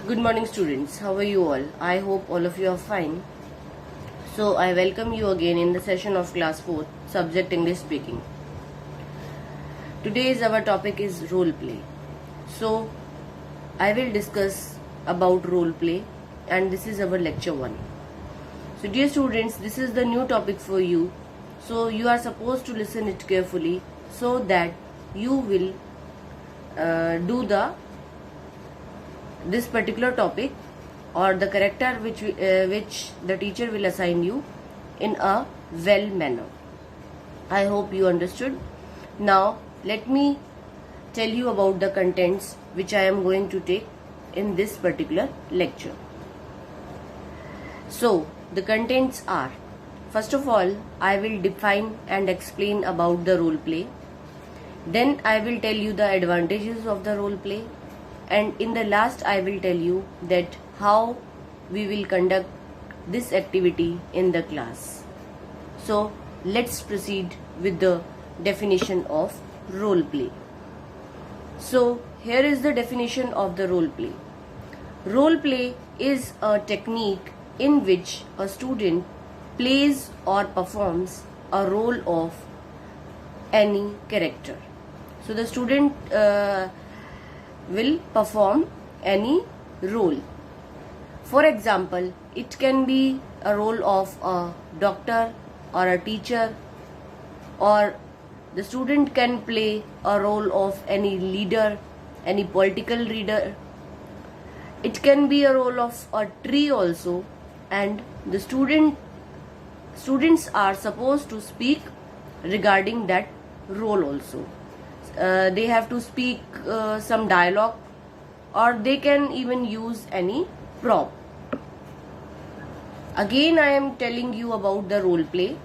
Good morning, students. How are you all? I hope all of you are fine. So, I welcome you again in the session of class 4, subject English speaking. Today's our topic is role play. So, I will discuss about role play, and this is our lecture 1. So, dear students, this is the new topic for you. So, you are supposed to listen it carefully so that you will do this particular topic or the character which the teacher will assign you in a well manner. I hope you understood. Now let me tell you about the contents which I am going to take in this particular lecture. So the contents are, first of all, I will define and explain about the role play. Then I will tell you the advantages of the role play. And in the last I will tell you that how we will conduct this activity in the class. So let's proceed with the definition of role play. So here is the definition of the role play. Role play is a technique in which a student plays or performs a role of any character. So the student will perform any role. For example, it can be a role of a doctor or a teacher, or the student can play a role of any leader, any political leader. It can be a role of a tree also, and the students are supposed to speak regarding that role also. They have to speak some dialogue, or they can even use any prop. Again, I am telling you about the role play.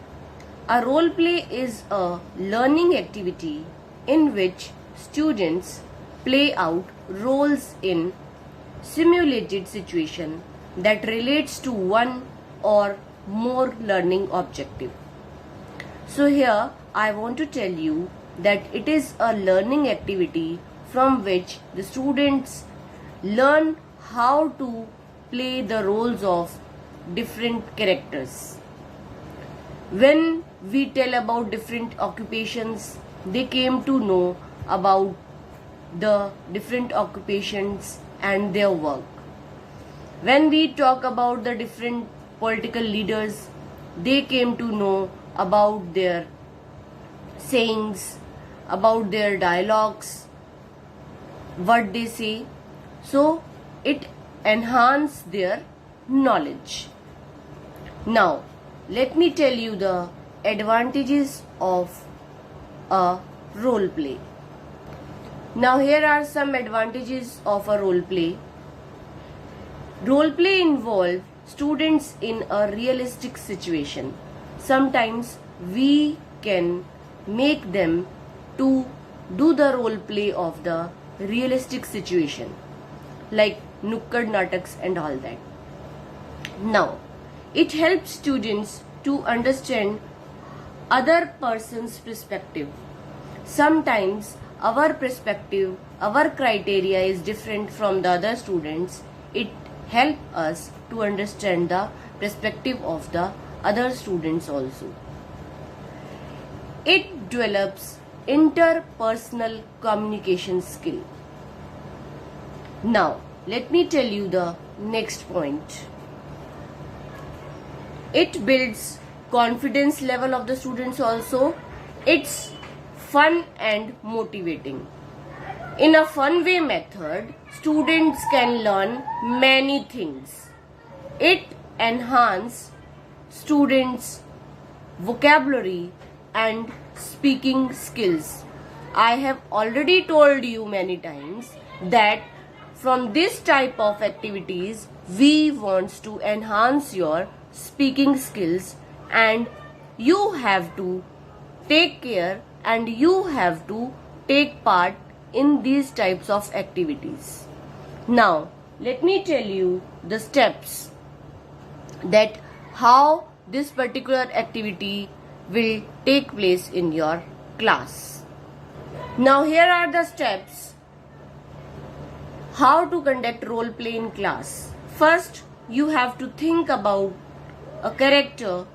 A role play is a learning activity in which students play out roles in simulated situation that relates to one or more learning objective. So here I want to tell you that it is a learning activity from which the students learn how to play the roles of different characters. When we tell about different occupations, they came to know about the different occupations and their work. When we talk about the different political leaders, they came to know about their sayings, about their dialogues, what they say. So it enhances their knowledge. Now let me tell you the advantages of a role play. Now here are some advantages of a role play. Role play involves students in a realistic situation. Sometimes we can make them to do the role play of the realistic situation, like nukkad nataks and all that. Now, it helps students to understand other person's perspective. Sometimes our perspective, our criteria is different from the other students. It helps us to understand the perspective of the other students also. It develops interpersonal communication skill. Now, let me tell you the next point. It builds confidence level of the students also. It's fun and motivating. In a fun way method, students can learn many things. It enhances students' vocabulary and speaking skills. I have already told you many times that from this type of activities we want to enhance your speaking skills, and you have to take care and you have to take part in these types of activities. Now let me tell you the steps that how this particular activity will take place in your class. Now here are the steps How to conduct role play in class? First, you have to think about a character,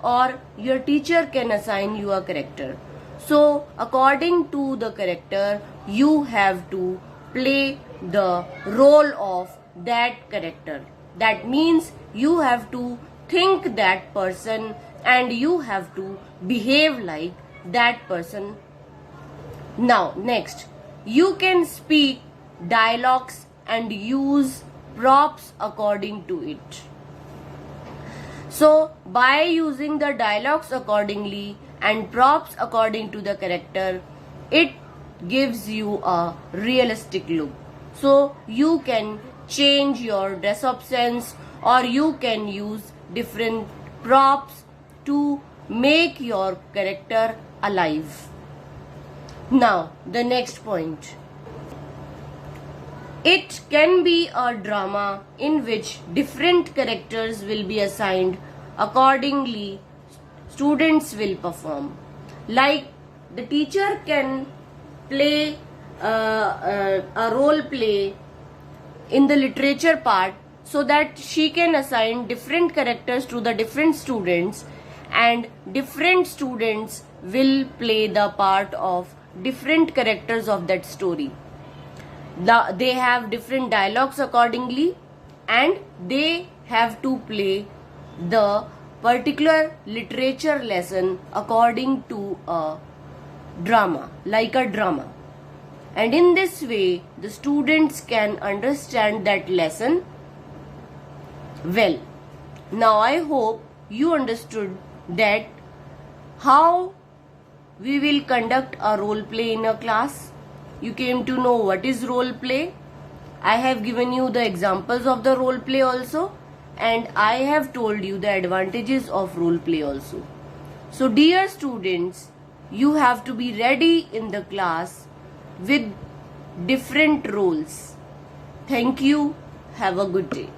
or your teacher can assign you a character. So, according to the character, you have to play the role of that character. That means you have to think that person and you have to behave like that person. Now, next, you can speak dialogues and use props according to it. So, by using the dialogues accordingly and props according to the character, it gives you a realistic look. So, you can change your dress up sense, or you can use different props to make your character alive. Now, the next point. It can be a drama in which different characters will be assigned. Accordingly, students will perform. Like the teacher can play a role play in the literature part, so that she can assign different characters to the different students, and different students will play the part of different characters of that story. They have different dialogues accordingly, and they have to play the particular literature lesson according to a drama, like a drama. And in this way, the students can understand that lesson well. Now, I hope you understood that how we will conduct a role play in a class. You came to know what is role play. I have given you the examples of the role play also, and I have told you the advantages of role play also. So, dear students, you have to be ready in the class with different roles. Thank you. Have a good day.